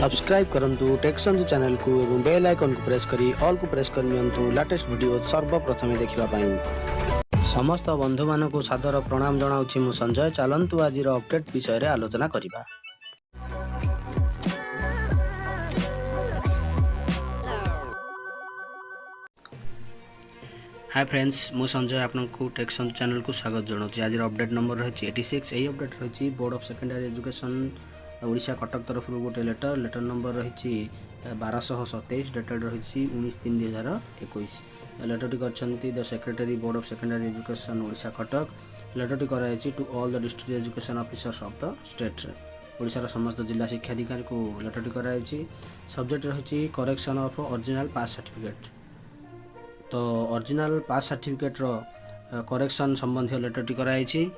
Subscribe करंतु टेक्संज channel को एवं बेल आइकन को प्रेस करी ऑल को प्रेस करनियंतु लेटेस्ट वीडियो सर्वप्रथमे देखिबा पई समस्त बंधु मानकु सादर प्रणाम जणाउछि मु संजय। चलंतु आजिर अपडेट विषय रे आलोचना करिबा। हाय फ्रेंड्स, मु संजय आपनको टेक्संज चैनल को स्वागत जणाउछि। आजिर अपडेट नंबर रहिछि 86। एही अपडेट रहिछि board of secondary education Odisha Cuttack तरफ गोटे लेटर नंबर रही 1227 डेटेड रही 19/3/2021। लेटरटी करछंती the secretary board of secondary education Odisha Cuttack. लेटरटी कराई to all the district education officers of the state. Odisha समस्त जिला शिक्षा अधिकारी को लेटरटी कराई। सब्जेक्ट रही correction of original pass certificate. तो ओरिजिनल पास सर्टिफिकेट रो करेक्शन संबंधी लेटरटी कराई।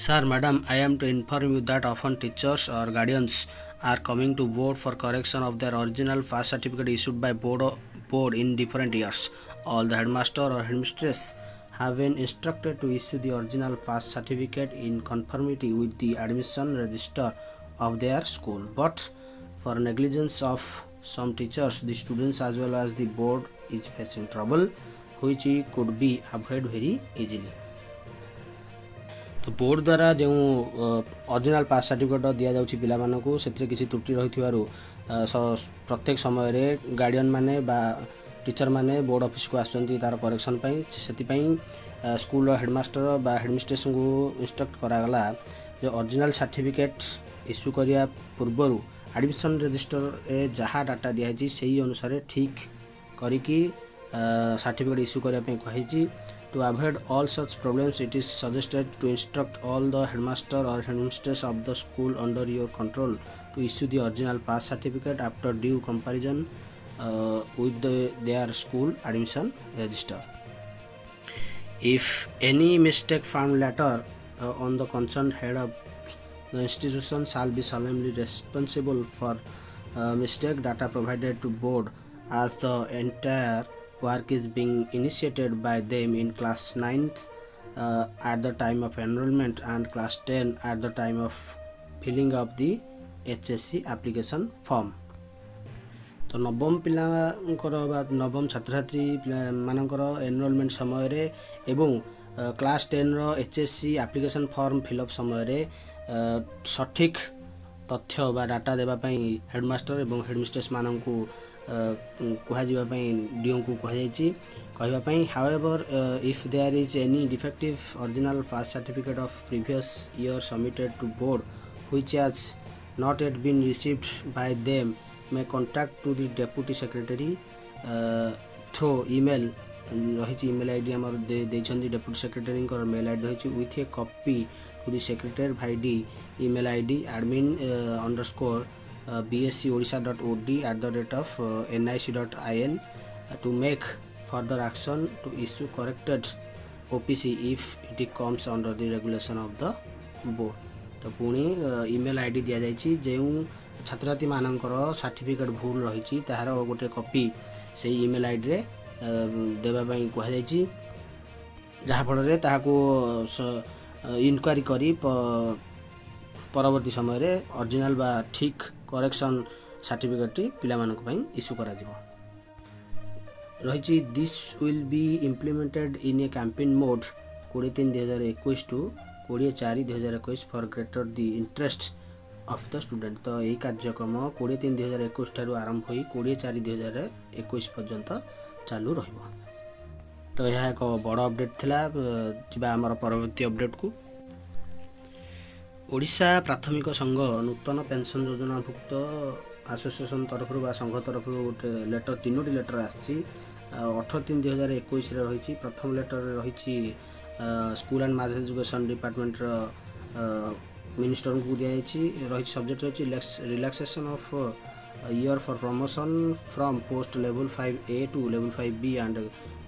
Sir, Madam, I am to inform you that often teachers or guardians are coming to board for correction of their original pass certificate issued by board in different years. All the headmaster or headmistress have been instructed to issue the original pass certificate in conformity with the admission register of their school. But for negligence of some teachers, the students as well as the board is facing trouble, which could be avoided very easily. तो board द्वारा जो original pass certificate दिया जाउछि पिला मानकु सेथिरे किछि त्रुटि रहिथिबारु प्रत्येक समय रे गार्डियन माने बा टीचर माने बोर्ड ऑफिस को आसचंती तार करेक्शन पई। सेति पई स्कूल हेडमास्टर बा हेडमिस्ट्रेस को इंस्ट्रक्ट करा गला जो ओरिजिनल सर्टिफिकेट इश्यू करिया पूर्वरु एडमिशन रजिस्टर ए जहा डाटा दिया छि सेही अनुसार ठीक करिकि सर्टिफिकेट इश्यू करिया पई कहिछि। To avoid all such problems, it is suggested to instruct all the headmaster or headmistress of the school under your control to issue the original pass certificate after due comparison with their school admission register. If any mistake found later on the concerned head of the institution shall be solemnly responsible for mistake data provided to board, as the entire work is being initiated by them in class 9th at the time of enrollment and class 10 at the time of filling of the HSC application form. तो नवम पिलांकर बा नवम छात्र छात्री मानकर enrolment समय रे एवं class 10 रो HSC application form fill up समय रे सठिक तथ्य बा डाटा देबा पई हेडमास्टर एवं हेडमिस्ट्रेस माननकु कुहाजिबा पई डीओ को कुहाଯାଇଛି कहबा पई। However if there is any defective original pass certificate of previous year submitted to board which has not yet been received by them may contact to the deputy secretary through email रही email ID हमर देछंदी deputy secretary कर mail ID रही with a copy to the secretary via the email ID admin bscodisha.od@nic.in to make further action to issue corrected OPC if it comes under the regulation of the board. तो पुणी email ID दिया जाइछि जेउ छात्र छात्री मानकर certificate भूल रही तार गोटे कॉपी से ईमेल आईडी रे देबा पई कहा जाइछि, जहा फल रे ताहाको इनक्वारी करी परवर्ती समय रे ओरिजिनल बा ठीक करेक्शन सर्टिफिकेट पिला मानक पई इश्यू करा जिवो रही। This will be implemented in a campaign mode 23/2021 to 24/2021 for greater the interest of the student. तो यही कार्यक्रम 23/2021 ठारू आरंभ होई 24/2021 पर्यंत चालू रहिबो। तो यह एक बड़ अपडेट थिला। जिबा हमर परवर्ती अपडेट को ओडिशा प्राथमिक संघ नूतन पेंशन योजना भुक्त एसोसिएशन तरफ बा संघ तरफ गोटे लेटर 3टी लेटर आसी 18/3/2021 रे रही। प्रथम लेटर रही school and mass education department minister को दिया रही। सब्जेक्ट रही relaxation of year for promotion from post level 5A to level 5B and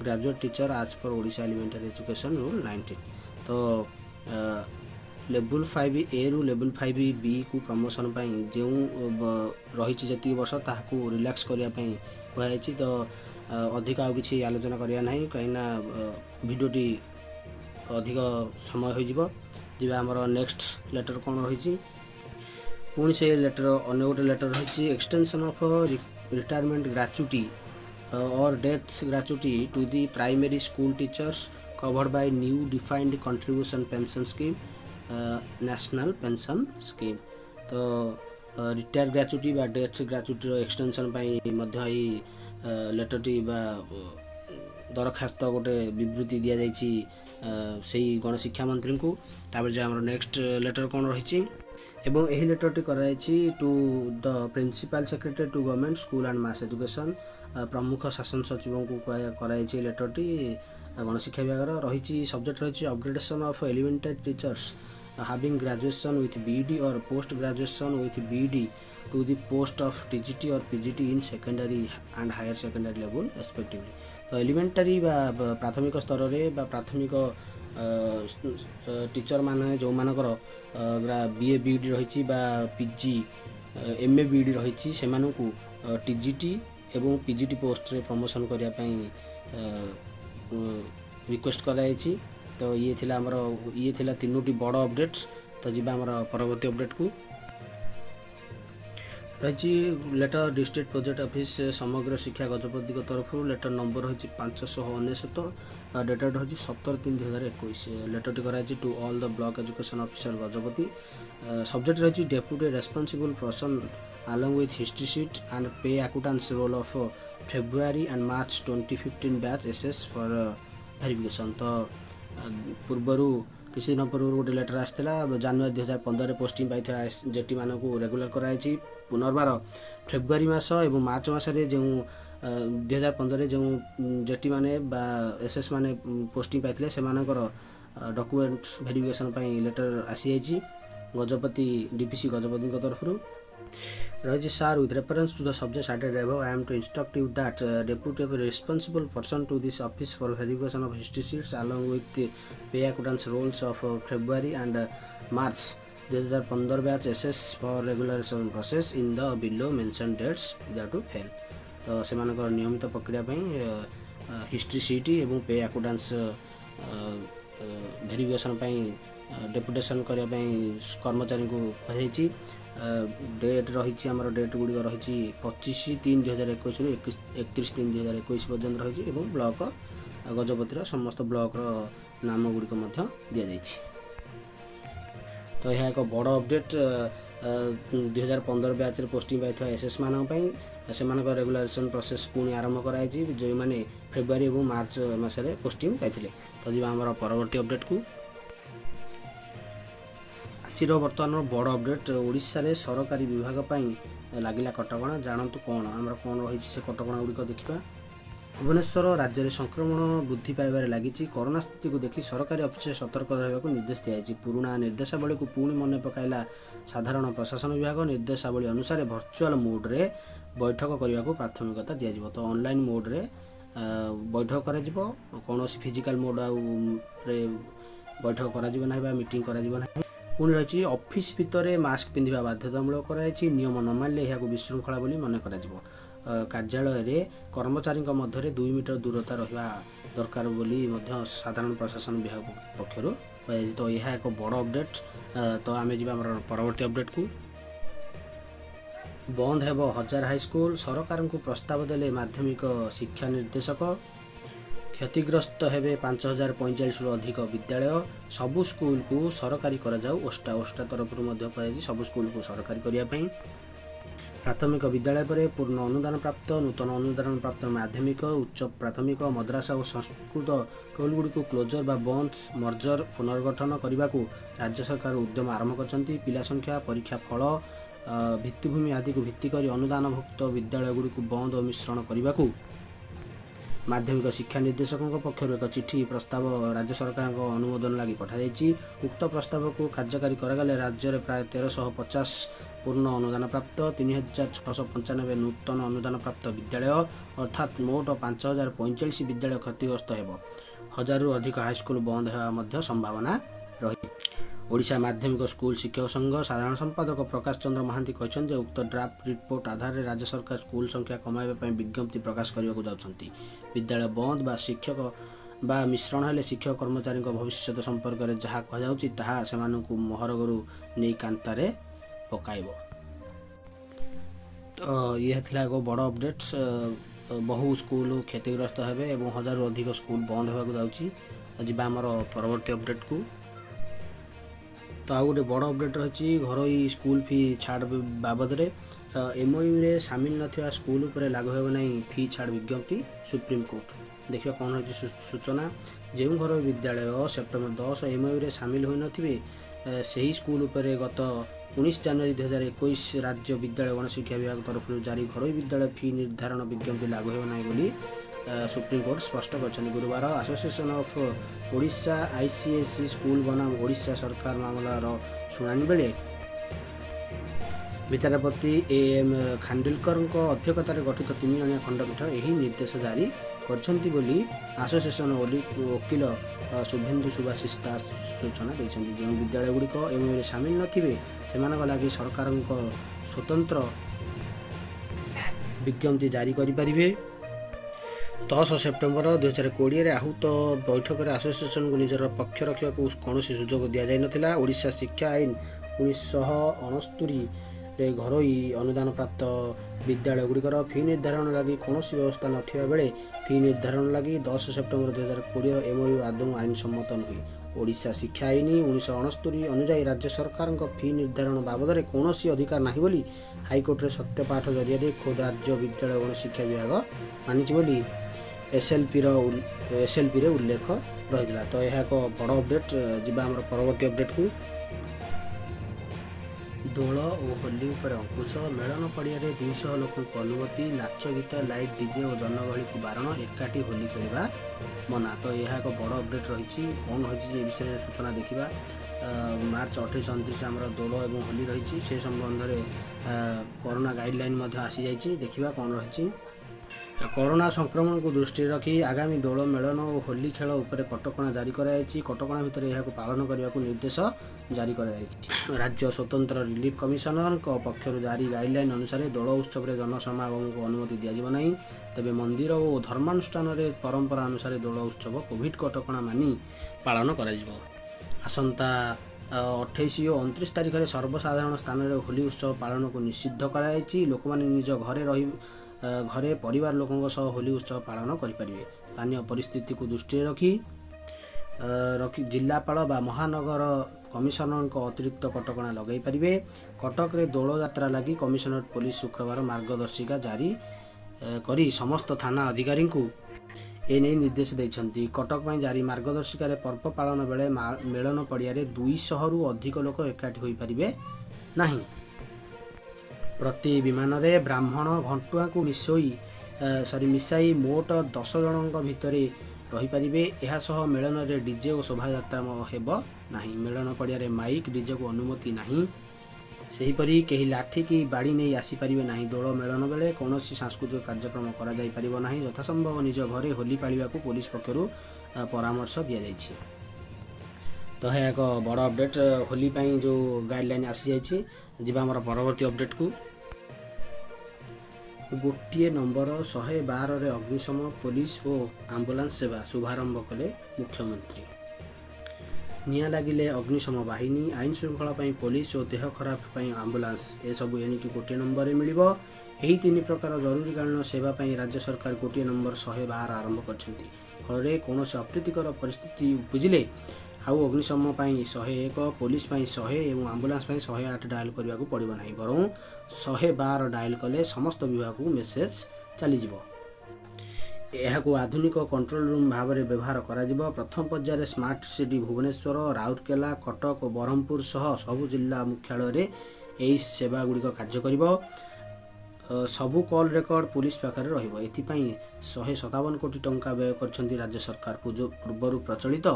graduate teacher आज पर ओडिशा एलिमेंटरी एजुकेशन रूल 19। तो लेवल 5A रु लेवल 5B को प्रमोशन पाई जो रही जी वर्ष ताकू रिलैक्स करने कहुई। तो अधिक आउ कि आलोचना करिया नहीं कहीं वीडियोटी अधिक समय हो जीवा हमर नेक्स्ट लेटर कौन रही पुणी से लेटर अन्य गोटे लेटर रही एक्सटेंशन ऑफ रिटायरमेंट ग्रेच्युटी और death gratuity to the primary school teachers covered by new defined contribution pension scheme national pension scheme. तो रिटायर ग्रेच्युटी बा डेथ ग्रेच्युटी एक्सटेंशन लेटरटी दरखास्त गोटे विवृत्ति दि जाइए गणशिक्षा मंत्री को। तापर जो आम नेक्स्ट लेटर कौन रही एवं यही लेटरटी कराई to the principal secretary to government school and mass education प्रमुख शासन सचिवों को कराई लेटरटी गणशिक्षा विभाग रही। सब्जेक्ट रही upgradation of elementary teachers having graduation with BD or post graduation with BD to the post of TGT or PGT in secondary and higher secondary level respectively। तो एलिमेंटारी प्राथमिक स्तर में प्राथमिक टीचर माने जो मानकर BA BD रही PG MA BD रही से TGT एवं PGT पोस्ट रे प्रमोशन करने रिक्वेस्ट कराई। तो ये थिला तीनोटी बड़ अपडेट्स। तो जीवा आमर परवर्ती अपडेट को रही लेटर डिस्ट्रिक्ट प्रोजेक्ट ऑफिस समग्र शिक्षा गजपति तरफ लेटर नंबर रही 599 डेटेड रही 17/3/2021। लेटरटी कराई to all the block education officer Gajapati. Subject रही deputy responsible person along with history sheet and pay accountants roll of February and March 2015 batch SS for verification। तो पूर्वर किसी दिन पूर्व गोटे लेटर आसाला जनवरी 2015 पोस्टिंग पाई जेटी मान को रेगुलर कराई। पुनर्बार फेब्रुआरी मास और मार्च मसरे जो 2015 जो जेटी माने एसएस माने पोस्टिंग पाई से डॉक्यूमेंट्स वेरिफिकेशन लेटर आसी गजपति डीपीसी गजपति तरफ रही। Sir, with reference to the subject cited above, I am to instruct you that deputy responsible person to this office for verification of history sheets along with the pay accountants rolls of February and March 2015 batch SS for regularization process in the below mentioned dates without to fail। तो से नियमित प्रक्रिया history seat एवं पे accountants verification deputation करने कर्मचारी को कही। डेट रही आमर डेट गुड़िक रही 25/3/2021 रु 31/3/2021 पर्यंत रही। ब्लॉक गजपतिर समस्त ब्लॉक नाम गुड़िक दि जाइए। तो यह एक बड़ अपडेट 2015 बैच पोस्टिंग पाई एसएस मानी से रेगुलेशन प्रोसेस पुणी आरंभ कराई जो मैंने फेब्रुआरी और मार्च मसरे पोस्टिंग पाई। तो जी आम परवर्ती अपडेट को बर्तमान बड़ अपडेट ओडिशा रे सरकारी विभाग लगिला कटकणा जानतु कौन आमर कौन रही से कटकणा गुड़िक देखा। भुवनेश्वर राज्य में संक्रमण वृद्धि पाइबार लगी। कोरोना स्थिति को देखि सरकारी ऑफिस सतर्क रहा निर्देश दिखाई। पुराना निर्देशावली को पुणी मन पकाइला साधारण प्रशासन विभाग। निर्देशावली अनुसार भर्चुआल मोड रे बैठक करने को प्राथमिकता दिज्व। तो ऑनलाइन मोड रे बैठक कौन फिजिकल मोड बैठक कर मीटिंग कर पुणी रही ऑफिस भितर मास्क पिंधा बाध्यतामूलक कराई। नियम न मानिले यह विशृंखला बोली मन कर कार्यालय रे कर्मचारी मध्य 2 मीटर दूरता रहा दरकार बोली साधारण प्रशासन विभाग पक्षर कहुई। तो यह एक बड़ अपडेट। तो आम जी परवर्ती अपडेट को बंद हेब 1000 हाईस्कल सरकार को प्रस्ताव देले माध्यमिक शिक्षा निर्देशक। क्षतिग्रस्त हेबे 5045 अधिक विद्यालय। सबु स्कूल को सरकारी ओष्टा तरफ सबु स्कूल को सरकारी करने। प्राथमिक विद्यालय पर पूर्ण अनुदान प्राप्त नूतन अनुदान प्राप्त माध्यमिक उच्च प्राथमिक मद्रासा और संस्कृत स्कूल गुड़ी को क्लोजर बा बंद मर्जर पुनर्गठन करने को राज्य सरकार उद्यम आरंभ कर। पिला संख्या परीक्षा फल भित्तिभूमि आदि को भित्तिक अनुदानभुक्त विद्यालय गुड़ी को बंद और मिश्रण करने को माध्यमिक शिक्षा निर्देशकों पक्षर एक चिठी प्रस्ताव राज्य सरकार अनुमोदन लगी पठाई। उक्त प्रस्ताव को कार्यकारी करागले राज्य में प्राय 1350 पूर्ण अनुदान प्राप्त 3695 नूतन अनुदान प्राप्त विद्यालय अर्थात मोट 5045 विद्यालय क्षतिग्रस्त हेब। 1000 रु अधिक हाईस्कल बंद होगा संभावना रही। ओडिशा माध्यमिक स्कूल शिक्षक संघ साधारण संपादक प्रकाश चंद्र महांती कहते उक्त ड्राफ्ट रिपोर्ट आधार में राज्य सरकार स्कूल संख्या कमाइबा विज्ञप्ति प्रकाश करने को जाउछंती। विद्यालय बंद बा शिक्षक बा मिश्रण हेले शिक्षक कर्मचारी भविष्य संपर्क में जहाँ कहुच्छी ताहा से मोहरगरू नहीं कांतारे ପକାଇବ। ତ ଇଏ ଥିଲା ଏକ ବଡ଼ ଅପଡେଟ୍ସ। ବହୁ ସ୍କୁଲ କ୍ଷତିଗ୍ରସ୍ତ ହେବେ ଏବଂ 1000ରୁ ଅଧିକ ସ୍କୁଲ ବନ୍ଦ ହେବାକୁ ଯାଉଛି। ଯିବା ଆମର ପରବର୍ତ୍ତୀ ଅପଡେଟ୍କୁ। ତ ଆଉ ଗୋଟେ ବଡ଼ ଅପଡେଟ୍ ରହିଛି ଘରୋଇ ସ୍କୁଲ ଫି ଛାଡ଼ ବାବଦରେ। MOUରେ ସାମିଲ ନଥିବା ସ୍କୁଲ ଉପରେ ଲାଗୁ ହେବ ନାହିଁ ଫି ଛାଡ଼ ବିଜ୍ଞପ୍ତି ସୁପ୍ରିମକୋର୍ଟ। ଦେଖିବା କ'ଣ ରହିଛି ସୂଚନା। ଯେଉଁ ଘରୋଇ ବିଦ୍ୟାଳୟ ସେପ୍ଟେମ୍ବର 10 MOUରେ ସାମିଲ ହୋଇନଥିବେ ସେହି ସ୍କୁଲ ଉପରେ ଗତ 19 ଜାନୁଆରୀ 2021 ରାଜ୍ୟ ବିଦ୍ୟାଳୟ ଗଣଶିକ୍ଷା ବିଭାଗ ତରଫରୁ ଜାରି ଘରୋଇ ବିଦ୍ୟାଳୟ ଫି ନିର୍ଦ୍ଧାରଣ ବିଜ୍ଞପ୍ତି ଲାଗୁ ହେବ ନାହିଁ ବୋଲି ସୁପ୍ରିମକୋର୍ଟ ସ୍ପଷ୍ଟ କରିଛନ୍ତି। ଗୁରୁବାର association of Odisha ICSE school ବନାମ ଓଡ଼ିଶା ସରକାର ମାମଲାର ଶୁଣାଣି ବେଳେ ବିଚାରପତି AM ଖାଣ୍ଡିଲକରଙ୍କ ଅଧ୍ୟକ୍ଷତାରେ ଗଠିତ 3 ଜଣିଆ ଖଣ୍ଡପୀଠ ଏହି ନିର୍ଦ୍ଦେଶ ଜାରି କରିଛନ୍ତି ବୋଲି ଆସୋସିଏସନ୍ ଓକିଲ ଶୁଭେନ୍ଦୁ ସୁଭାଶିଷ ଦାସ ସୂଚନା ଦେଇଛନ୍ତି। ଯେଉଁ ବିଦ୍ୟାଳୟଗୁଡ଼ିକ MOUରେ ସାମିଲ ନଥିବେ ସେମାନଙ୍କ ଲାଗି ସରକାରଙ୍କ ସ୍ୱତନ୍ତ୍ର ବିଜ୍ଞପ୍ତି ଜାରି କରିପାରିବେ। 10 ସେପ୍ଟେମ୍ବର 2020ରେ ଆହୁତ ବୈଠକରେ ଆସୋସିଏସନକୁ ନିଜର ପକ୍ଷ ରଖିବାକୁ କୌଣସି ସୁଯୋଗ ଦିଆଯାଇନଥିଲା। ଓଡ଼ିଶା ଶିକ୍ଷା ଆଇନ 1969ରେ ଘରୋଇ ଅନୁଦାନପ୍ରାପ୍ତ ବିଦ୍ୟାଳୟଗୁଡ଼ିକର ଫି ନିର୍ଦ୍ଧାରଣ ଲାଗି କୌଣସି ବ୍ୟବସ୍ଥା ନଥିବା ବେଳେ ଫି ନିର୍ଦ୍ଧାରଣ ଲାଗି 10 ସେପ୍ଟେମ୍ବର 2020ର MOU ଆଦୌ ଆଇନସମ୍ମତ ନୁହେଁ। ଓଡ଼ିଶା ଶିକ୍ଷା ଆଇନ 1969 ଅନୁଯାୟୀ ରାଜ୍ୟ ସରକାରଙ୍କ ଫି ନିର୍ଦ୍ଧାରଣ ବାବଦରେ କୌଣସି ଅଧିକାର ନାହିଁ ବୋଲି ହାଇକୋର୍ଟରେ ସତ୍ୟପାଠ ଜରିଆରେ ଖୋଦ୍ ରାଜ୍ୟ ବିଦ୍ୟାଳୟ ଗଣଶିକ୍ଷା ବିଭାଗ ମାନିଛି ବୋଲି SLPରେ ଉଲ୍ଲେଖ ରହିଥିଲା। ତ ଏହା ଏକ ବଡ଼ ଅପଡେଟ୍। ଯିବା ଆମର ପରବର୍ତ୍ତୀ ଅପଡେଟ୍କୁ। ଦୋଳ ଓ ହୋଲି ଉପରେ ଅଙ୍କୁଶ। ମେଳନ ପଡ଼ିଆରେ 200 ଲୋକଙ୍କୁ ଅନୁମତି। ନାଚ ଗୀତ ଲାଇଟ୍ DJ ଓ ଜନଗହଳିକୁ ବାରଣ। ଏକାଠି ହୋଲି ଖେଳିବା ମନା। ତ ଏହା ଏକ ବଡ଼ ଅପଡେଟ୍ ରହିଛି। କ'ଣ ରହିଛି ଏ ବିଷୟରେ ସୂଚନା ଦେଖିବା। ମାର୍ଚ୍ଚ 28-29 ଆମର ଦୋଳ ଏବଂ ହୋଲି ରହିଛି। ସେ ସମ୍ବନ୍ଧରେ କରୋନା ଗାଇଡ଼ଲାଇନ୍ ମଧ୍ୟ ଆସିଯାଇଛି। ଦେଖିବା କ'ଣ ରହିଛି। କରୋନା ସଂକ୍ରମଣକୁ ଦୃଷ୍ଟିରେ ରଖି ଆଗାମୀ ଦୋଳ ମେଳନ ଓ ହୋଲି ଖେଳ ଉପରେ କଟକଣା ଜାରି କରାଯାଇଛି। କଟକଣା ଭିତରେ ଏହାକୁ ପାଳନ କରିବାକୁ ନିର୍ଦ୍ଦେଶ ଜାରି କରାଯାଇଛି। ରାଜ୍ୟ ସ୍ୱତନ୍ତ୍ର ରିଲିଫ କମିଶନରଙ୍କ ପକ୍ଷରୁ ଜାରି ଗାଇଡ଼ଲାଇନ୍ ଅନୁସାରେ ଦୋଳ ଉତ୍ସବରେ ଜନସମାଗମକୁ ଅନୁମତି ଦିଆଯିବ ନାହିଁ। ତେବେ ମନ୍ଦିର ଓ ଧର୍ମାନୁଷ୍ଠାନରେ ପରମ୍ପରା ଅନୁସାରେ ଦୋଳ ଉତ୍ସବ କୋଭିଡ୍ କଟକଣା ମାନି ପାଳନ କରାଯିବ। ଆସନ୍ତା 28 ଓ 29 ତାରିଖରେ ସର୍ବସାଧାରଣ ସ୍ଥାନରେ ହୋଲି ଉତ୍ସବ ପାଳନକୁ ନିଷିଦ୍ଧ କରାଯାଇଛି। ଲୋକମାନେ ନିଜ ଘରେ ପରିବାର ଲୋକଙ୍କ ସହ ହୋଲି ଉତ୍ସବ ପାଳନ କରିପାରିବେ। ସ୍ଥାନୀୟ ପରିସ୍ଥିତିକୁ ଦୃଷ୍ଟିରେ ରଖି ଜିଲ୍ଲାପାଳ ବା ମହାନଗର କମିଶନରଙ୍କ ଅତିରିକ୍ତ କଟକଣା ଲଗାଇ ପାରିବେ। କଟକରେ ଦୋଳ ଯାତ୍ରା ଲାଗି କମିଶନରେଟ୍ ପୋଲିସ ଶୁକ୍ରବାର ମାର୍ଗଦର୍ଶିକା ଜାରି କରି ସମସ୍ତ ଥାନା ଅଧିକାରୀଙ୍କୁ ଏନେଇ ନିର୍ଦ୍ଦେଶ ଦେଇଛନ୍ତି। କଟକ ପାଇଁ ଜାରି ମାର୍ଗଦର୍ଶିକାରେ ପର୍ବ ପାଳନ ବେଳେ ମେଳନ ପଡ଼ିଆରେ 200ରୁ ଅଧିକ ଲୋକ ଏକାଠି ହୋଇପାରିବେ ନାହିଁ। ପ୍ରତି ବିମାନରେ ବ୍ରାହ୍ମଣ ଘଣ୍ଟୁଆଙ୍କୁ ମିଶାଇ ମୋଟ 10 ଜଣଙ୍କ ଭିତରେ ରହିପାରିବେ। ଏହା ସହ ମେଳନରେ DJ ଓ ଶୋଭାଯାତ୍ରା ହେବ ନାହିଁ। ମେଳନ ପଡ଼ିଆରେ ମାଇକ୍ DJକୁ ଅନୁମତି ନାହିଁ। ସେହିପରି କେହି ଲାଠି କି ବାଡ଼ି ନେଇ ଆସିପାରିବେ ନାହିଁ। ଦୋଳ ମେଳନ ବେଳେ କୌଣସି ସାଂସ୍କୃତିକ କାର୍ଯ୍ୟକ୍ରମ କରାଯାଇପାରିବ ନାହିଁ। ଯଥାସମ୍ଭବ ନିଜ ଘରେ ହୋଲି ପାଳିବାକୁ ପୋଲିସ ପକ୍ଷରୁ ପରାମର୍ଶ ଦିଆଯାଇଛି। ତ ଏହା ଏକ ବଡ଼ ଅପଡେଟ୍ ହୋଲି ପାଇଁ ଯେଉଁ ଗାଇଡ଼ଲାଇନ୍ ଆସିଯାଇଛି। ଯିବା ଆମର ପରବର୍ତ୍ତୀ ଅପଡେଟ୍କୁ। ଗୋଟିଏ ନମ୍ବର 112ରେ ଅଗ୍ନିଶମ ପୋଲିସ ଓ ଆମ୍ବୁଲାନ୍ସ ସେବା ଶୁଭାରମ୍ଭ କଲେ ମୁଖ୍ୟମନ୍ତ୍ରୀ। ନିଆଁ ଲାଗିଲେ ଅଗ୍ନିଶମ ବାହିନୀ, ଆଇନ ଶୃଙ୍ଖଳା ପାଇଁ ପୋଲିସ ଓ ଦେହ ଖରାପ ପାଇଁ ଆମ୍ବୁଲାନ୍ସ ଏସବୁ ଏଣିକି ଗୋଟିଏ ନମ୍ବରରେ ମିଳିବ। ଏହି 3 ପ୍ରକାର ଜରୁରୀକାଳୀନ ସେବା ପାଇଁ ରାଜ୍ୟ ସରକାର ଗୋଟିଏ ନମ୍ବର 112 ଆରମ୍ଭ କରିଛନ୍ତି। ଫଳରେ କୌଣସି ଅପ୍ରୀତିକର ପରିସ୍ଥିତି ଉପୁଜିଲେ ଆଉ ଅଗ୍ନିଶମ ପାଇଁ 101, ପୋଲିସ ପାଇଁ 100 ଏବଂ ଆମ୍ବୁଲାନ୍ସ ପାଇଁ 108 ଡାଏଲ କରିବାକୁ ପଡ଼ିବ ନାହିଁ। ବରଂ 112 ଡାଏଲ କଲେ ସମସ୍ତ ବିଭାଗକୁ ମେସେଜ ଚାଲିଯିବ। ଏହାକୁ ଆଧୁନିକ କଣ୍ଟ୍ରୋଲ ରୁମ୍ ଭାବରେ ବ୍ୟବହାର କରାଯିବ। ପ୍ରଥମ ପର୍ଯ୍ୟାୟରେ ସ୍ମାର୍ଟ ସିଟି ଭୁବନେଶ୍ୱର, ରାଉରକେଲା, କଟକ ଓ ବ୍ରହ୍ମପୁର ସହ ସବୁ ଜିଲ୍ଲା ମୁଖ୍ୟାଳୟରେ ଏହି ସେବାଗୁଡ଼ିକ କାର୍ଯ୍ୟ କରିବ। ସବୁ କଲ୍ ରେକର୍ଡ ପୋଲିସ ପାଖରେ ରହିବ। ଏଥିପାଇଁ 157 କୋଟି ଟଙ୍କା ବ୍ୟୟ କରିଛନ୍ତି ରାଜ୍ୟ ସରକାର। ପୂର୍ବରୁ ପ୍ରଚଳିତ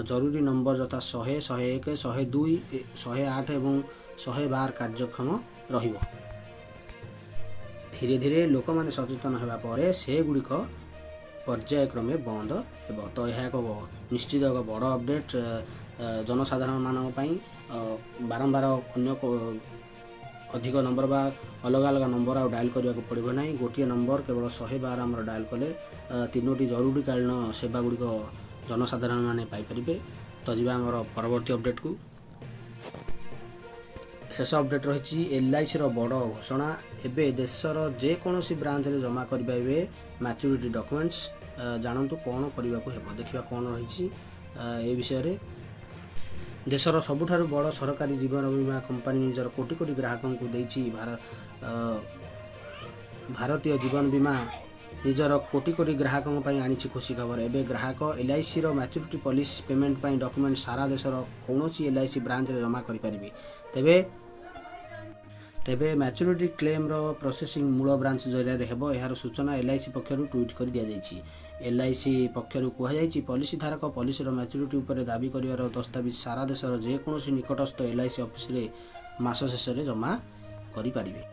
ଜରୁରୀ ନମ୍ବର ଯଥା 100, 101, 102, 108 ଏବଂ 112 କାର୍ଯ୍ୟକ୍ଷମ ରହିବ। ଧୀରେ ଧୀରେ ଲୋକମାନେ ସଚେତନ ହେବା ପରେ ସେଗୁଡ଼ିକ ପର୍ଯ୍ୟାୟକ୍ରମେ ବନ୍ଦ ହେବ। ତ ଏହା ଏକ ନିଶ୍ଚିତ ଏକ ବଡ଼ ଅପଡେଟ୍ ଜନସାଧାରଣମାନଙ୍କ ପାଇଁ। ବାରମ୍ବାର ଅନ୍ୟ ଅଧିକ ନମ୍ବର ବା ଅଲଗା ଅଲଗା ନମ୍ବର ଆଉ ଡାଏଲ୍ କରିବାକୁ ପଡ଼ିବ ନାହିଁ। ଗୋଟିଏ ନମ୍ବର କେବଳ 112 ଆମର ଡାଏଲ୍ କଲେ 3ଟି ଜରୁରୀକାଳୀନ ସେବାଗୁଡ଼ିକ ଜନସାଧାରଣମାନେ ପାଇପାରିବେ। ତ ଯିବା ଆମର ପରବର୍ତ୍ତୀ ଅପଡେଟ୍କୁ। शेष अपडेट रही LIC बड़ घोषणा एवं देशर जेकोसी ब्रांच रे जमा करेंगे मैच्योरिटी डॉक्यूमेंट्स जानतु कौन करने को देखा कौन रही विषय देशर सबुठारु बड़ सरकारी जीवन बीमा कंपनी निजर कोटी कोटी ग्राहकों को देछि भारतीय जीवन बीमा निजर कोटी कोटी ग्राहकों आनी खुशी खबर एवं ग्राहक LIC मैच्योरिटी पॉलिसी पेमेंट पर डॉक्यूमेंट सारा देशर कौन LIC ब्रांच रे जमा करें तेबे मैच्योरिटी क्लेम रो प्रोसेसिंग मूल ब्रांच जरिया हेबो यार सूचना LIC पक्षरु ट्वीट कर दिया जायछि। LIC पक्षरु कहा जायछि पॉलिसी धारक पॉलिसी रो मैच्योरिटी ऊपर दाबी करिवार दस्तावेज सारा देशर जे कोनोसी निकटस्थ LIC ऑफिस रे मास शेष रे जमा करि परिबे।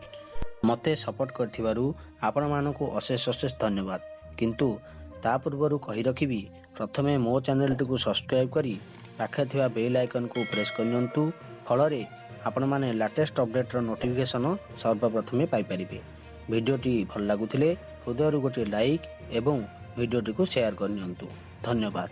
मते सपोर्ट करथिबारु आपण मानको अशेष अशेष धन्यवाद। किंतु ता पूर्वरु कहि रखिबी प्रथमे मो चैनल को सब्सक्राइब करी पाखे थिबा बेल आइकन को प्रेस करनियंतु फलरे आपण माने लेटेस्ट अपडेट रो नोटिफिकेशन सर्वप्रथमे पाई परिबे। वीडियोटी भल लागुथिले हृदयरु गोटे लाइक एवं वीडियोटी को शेयर करनियंतु। धन्यवाद।